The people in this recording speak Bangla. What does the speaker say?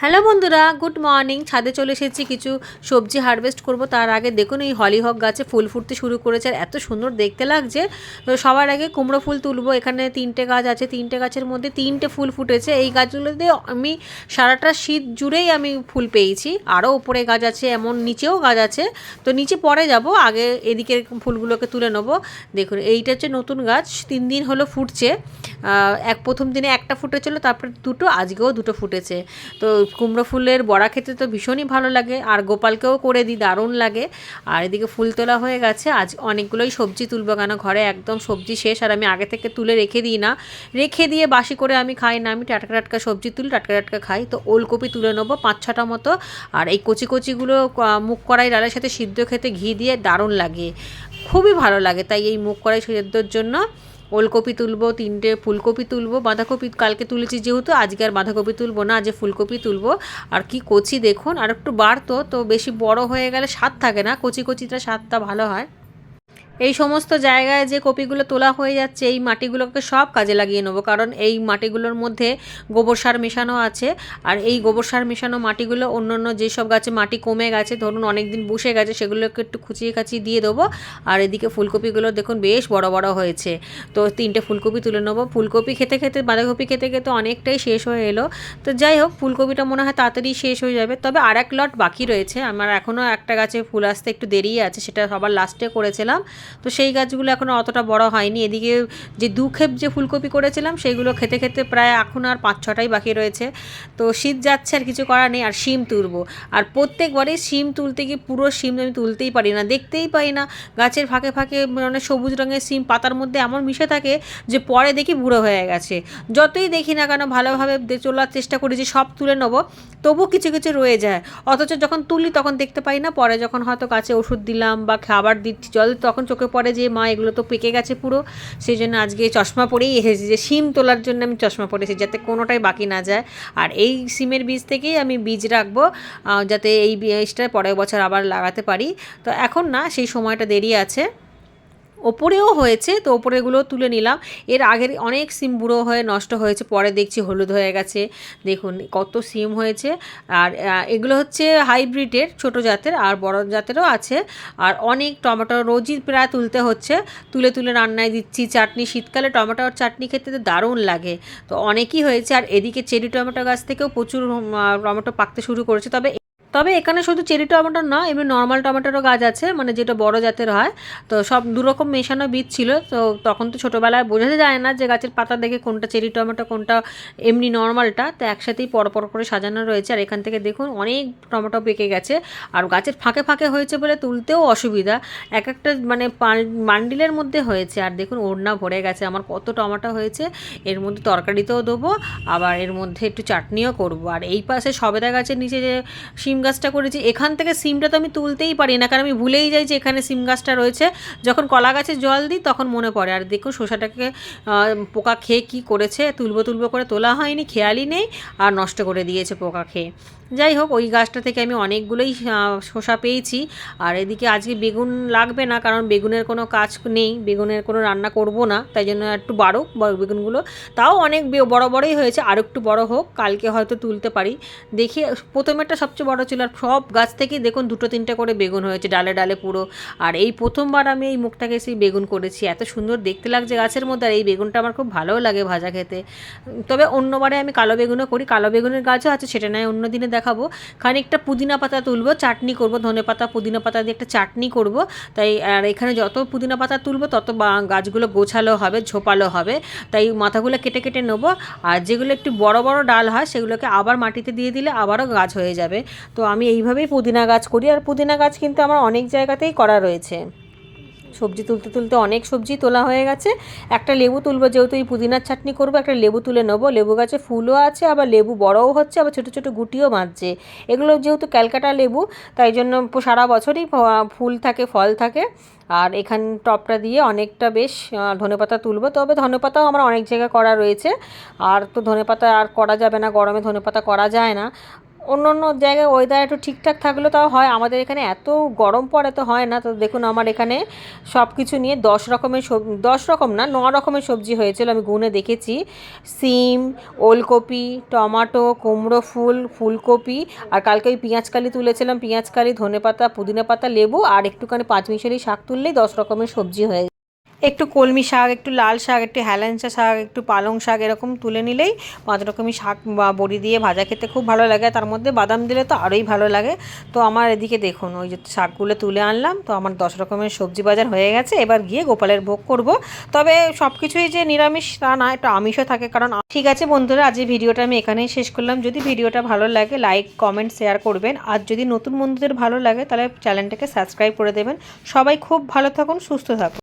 হ্যালো বন্ধুরা, গুড মর্নিং। ছাদে চলে এসেছি, কিছু সবজি হারভেস্ট করব। তার আগে দেখুন এই হলিহক গাছে ফুল ফুটতে শুরু করেছে আর এত সুন্দর দেখতে লাগছে। তো সবার আগে কুমড়ো ফুল তুলবো। এখানে 3টে গাছ আছে, 3টে গাছের মধ্যে 3টে ফুল ফুটেছে। এই গাছগুলোতে আমি সারাটা শীত জুড়েই আমি ফুল পেয়েছি। আরও উপরে গাছ আছে, এমন নিচেও গাছ আছে। তো নিচে পরে যাব, আগে এদিকের ফুলগুলোকে তুলে নেবো। দেখুন এইটা হচ্ছে নতুন গাছ, 3 দিন হলো ফুটছে। প্রথম দিনে একটা ফুটেছিল, তারপর দুটো, আজকেও দুটো ফুটেছে। তো কুমড়ো ফুলের বড়া খেতে তো ভীষণই ভালো লাগে, আর গোপালকেও করে দিই, দারুণ লাগে। আর এদিকে ফুল তোলা হয়ে গেছে। আজ অনেকগুলোই সবজি তুলবো, কেন ঘরে একদম সবজি শেষ। আর আমি আগে থেকে তুলে রেখে দিই না, রেখে দিয়ে বাসি করে আমি খাই না। আমি টাটকা টাটকা সবজি তুলি, টাটকা টাটকা খাই। তো ওলকপি তুলে নেবো 5-6টা মতো। আর এই কচি কচিগুলো মুগ কড়াই ডালের সাথে সিদ্ধ খেতে ঘি দিয়ে দারুণ লাগে, খুবই ভালো লাগে। তাই এই মুগ কড়াই সিদ্ধর জন্য ওলকপি তুলবো, 3টে ফুলকপি তুলবো, বাঁধাকপি কালকে তুলেছি যেহেতু, আজকে আর বাঁধাকপি তুলবো না, আজ ফুলকপি তুলবো। আর কি কচি দেখুন, আর একটু বাড়তো তো, বেশি বড় হয়ে গেলে স্বাদ থাকে না, কচি কচিটা স্বাদটা ভালো হয়। এই সমস্ত জায়গায় যে কপিগুলো তোলা হয়ে যাচ্ছে, এই মাটিগুলোকে সব কাজে লাগিয়ে নেবো, কারণ এই মাটিগুলোর মধ্যে গোবর সার মেশানো আছে। আর এই গোবর সার মেশানো মাটিগুলো অন্য অন্য যেসব গাছে মাটি কমে গেছে, ধরুন অনেক দিন বসে গেছে, সেগুলোকে একটু খুঁচিয়ে খাচিয়ে দিয়ে দেবো। আর এদিকে ফুলকপিগুলো দেখুন বেশ বড় বড় হয়েছে। তো 3টে ফুলকপি তুলে নেবো। ফুলকপি খেতে খেতে, বাঁধাকপি খেতে খেতে অনেকটাই শেষ হয়ে এলো। তো যাই হোক, ফুলকপিটা মনে হয় তাড়াতাড়ি শেষ হয়ে যাবে। তবে আর এক লট বাকি রয়েছে আমার, এখনও একটা গাছে ফুল আসতে একটু দেরি আছে, সেটা সবার লাস্টে করেছিলাম। তো সেই গাছগুলো এখনও অতটা বড় হয়নি। এদিকে যে 2 ক্ষেপ যে ফুলকপি করেছিলাম, সেইগুলো খেতে খেতে প্রায় এখন আর 5-6টাই বাকি রয়েছে। তো শীত যাচ্ছে, আর কিছু করার নেই। আর শিম তুলবো, আর প্রত্যেকবারই শিম তুলতে গিয়ে পুরো শিম আমি তুলতেই পারি না, দেখতেই পাই না। গাছের ফাঁকে ফাঁকে মানে সবুজ রঙের শিম পাতার মধ্যে এমন মিশে থাকে যে পরে দেখি বুড়ো হয়ে গেছে। যতই দেখি না কেন, ভালোভাবে তোলার চেষ্টা করি যে সব তুলে নেবো, তবু কিছু কিছু রয়ে যায়। অথচ যখন তুলি তখন দেখতে পাই না, পরে যখন হয়তো গাছে ওষুধ দিলাম বা খাবার দিচ্ছি জল, তখন চোখে পড়ে যে মা এগুলো তো পেকে গেছে পুরো। সেই জন্য আজকে চশমা পরেই এসেছি, যে শিম তোলার জন্য আমি চশমা পরেছি, যাতে কোনোটাই বাকি না যায়। আর এই শিমের বীজ থেকেই আমি বীজ রাখবো, যাতে এই বীজটা পরের বছর আবার লাগাতে পারি। তো এখন না, সেই সময়টা দেরি আছে। ওপরেও হয়েছে, তো ওপরেগুলো তুলে নিলাম। এর আগের অনেক সিম বুড়ো হয়ে নষ্ট হয়েছে, পরে দেখছি হলুদ হয়ে গেছে। দেখুন কত সিম হয়েছে। আর এগুলো হচ্ছে হাইব্রিডের, ছোট জাতের, আর বড় জাতেরও আছে। আর অনেক টমেটো রোজই প্রায় তুলতে হচ্ছে, তুলে তুলে রান্নায় দিচ্ছি। চাটনি, শীতকালে টমেটোর চাটনি খেতে তো দারুণ লাগে। তো অনেকই হয়েছে। আর এদিকে চেরি টমেটো গাছ থেকেও প্রচুর টমেটো পাকতে শুরু করেছে। তবে তবে এখানে শুধু চেরি টমেটো না, এমনি নর্মাল টমেটোরও গাছ আছে, মানে যেটা বড় জাতের হয়। তো সব দুরকম মেশানো বীজ ছিল। তো তখন তো ছোটোবেলায় বোঝা যায় না যে গাছের পাতা দেখে কোনটা চেরি টমেটো কোনটা এমনি নর্মালটা। তো একসাথেই পরপর করে সাজানো রয়েছে। আর এখান থেকে দেখুন অনেক টমেটো পেকে গেছে। আর গাছের ফাঁকে ফাঁকে হয়েছে বলে তুলতেও অসুবিধা, এক একটা মানে বান্ডিলের মধ্যে হয়েছে। আর দেখুন ওড়না ভরে গেছে আমার, কত টমেটো হয়েছে। এর মধ্যে তরকারিতেও দেবো, আবার এর মধ্যে একটু চাটনিও করব। আর এই পাশে সবেদা গাছের নিচে যে সিম গাছটা করেছি, এখান থেকে সিমটা তো আমি তুলতেই পারি না, কারণ আমি ভুলেই যাই যে এখানে সিম গাছটা রয়েছে। যখন কলা গাছে জল দিই তখন মনে পড়ে। আর দেখুন শসাটাকে পোকা খেয়ে কী করেছে, তুলবো তুলবো করে তোলা হয়নি, খেয়ালই নেই, আর নষ্ট করে দিয়েছে পোকা খেয়ে। যাই হোক, ওই গাছটা থেকে আমি অনেকগুলোই শসা পেয়েছি। আর এদিকে আজকে বেগুন লাগবে না, কারণ বেগুনের কোনো কাজ নেই, বেগুনের কোনো রান্না করব না, তাই জন্য একটু বাড়ুক বেগুনগুলো। তাও অনেক বড় বড়ই হয়েছে, আর একটু বড় হোক, কালকে হয়তো তুলতে পারি। দেখি, প্রথমেরটা সবচেয়ে বড় ছিল। আর সব গাছ থেকেই দেখুন 2-3টে করে বেগুন হয়েছে, ডালে ডালে পুরো। আর এই প্রথমবার আমি এই মুখটাকে সেই বেগুন করেছি, এত সুন্দর দেখতে লাগছে গাছের মধ্যে। আর এই বেগুনটা আমার খুব ভালোও লাগে ভাজা খেতে। তবে অন্যবারে আমি কালো বেগুনও করি, কালো বেগুনের গাছও আছে, সেটা নয় অন্য দিনে দেখাবো। খানিকটা পুদিনা পাতা তুলবো, চাটনি করব, ধনে পাতা পুদিনা পাতা দিয়ে একটা চাটনি করব। তাই আর এখানে যত পুদিনা পাতা তুলবো তত গাছগুলো গোছালো হবে, ঝোপালো হবে। তাই মাথাগুলো কেটে কেটে নেবো। আর যেগুলো একটু বড় বড় ডাল হয়, সেগুলোকে আবার মাটিতে দিয়ে দিলে আবারও গাছ হয়ে যাবে। তো আমি এইভাবেই পুদিনা গাছ করি। আর পুদিনা গাছ কিন্তু আমার অনেক জায়গাতেই করা রয়েছে। সবজি তুলতে তুলতে অনেক সবজি তোলা হয়ে গেছে। একটা লেবু তুলবো, যেহেতু এই পুদিনার চাটনি করবো, একটা লেবু তুলে নেবো। লেবু গাছে ফুলও আছে, আবার লেবু বড়ও হচ্ছে, আবার ছোটো ছোটো গুটিও বাঁধছে। এগুলো যেহেতু ক্যালকাটা লেবু, তাই জন্য সারা বছরই ফুল থাকে, ফল থাকে। আর এখান টপটা দিয়ে অনেকটা বেশ ধনেপাতা তুলবো। তবে ধনেপাতাও আমার অনেক জায়গায় করা রয়েছে। আর তো ধনেপাতা আর করা যাবে না, গরমে ধনেপাতা করা যায় না। অন্য অন্য জায়গায় ওয়েদার একটু ঠিকঠাক থাকলেও তাও হয়, আমাদের এখানে এত গরম পড়ে তো হয় না। তো দেখুন আমার এখানে সব কিছু নিয়ে 10 রকমের 10 রকম না 9 রকমের সবজি হয়েছিল, আমি গুনে দেখেছি। সিম, ওলকপি, টমাটো, কুমড়ো ফুল, ফুলকপি, আর কালকে ওই পেঁয়াজকালি তুলেছিলাম, পেঁয়াজকালি, ধনেপাতা, পুদিনা পাতা, লেবু আর একটুখানি পাঁচমিশালি শাক তুললেই 10 রকমের সবজি হয়ে যায়। একটু কলমি শাক, একটু লাল শাক, একটু হেলেঞ্চা শাক, একটু পালং শাক, এরকম তুলে নিলেই 5 রকমই শাক বা বড়ি দিয়ে ভাজা খেতে খুব ভালো লাগে, তার মধ্যে বাদাম দিলে তো আরোই ভালো লাগে। তো আমার এদিকে দেখুন ওই যে শাকগুলো তুলে আনলাম, তো আমার 10 রকমের সবজি বাজার হয়ে গেছে, এবার গিয়ে গোপালের ভোগ করব। তবে সব কিছুই যে নিরামিষ তা না, একটু আমিষও থাকে কারণ। ঠিক আছে বন্ধুরা, আজ এই ভিডিওটা আমি এখানেই শেষ করলাম। যদি ভিডিওটা ভালো লাগে লাইক কমেন্ট শেয়ার করবেন, আর যদি নতুন বন্ধুদের ভালো লাগে তাহলে চ্যানেলটাকে সাবস্ক্রাইব করে দেবেন। সবাই খুব ভালো থাকুন, সুস্থ থাকুন।